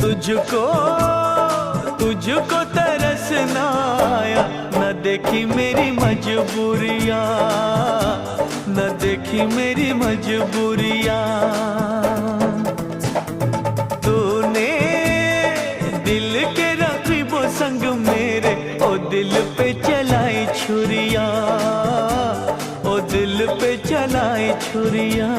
तुझको तुझको तरस ना आया, न देखी मेरी मजबूरियाँ, न देखी मेरी मजबूरियाँ। तूने दिल के रकीबों संग मेरे ओ दिल पे चलाई छुरियाँ, ओ दिल पे चलाई छुरियाँ।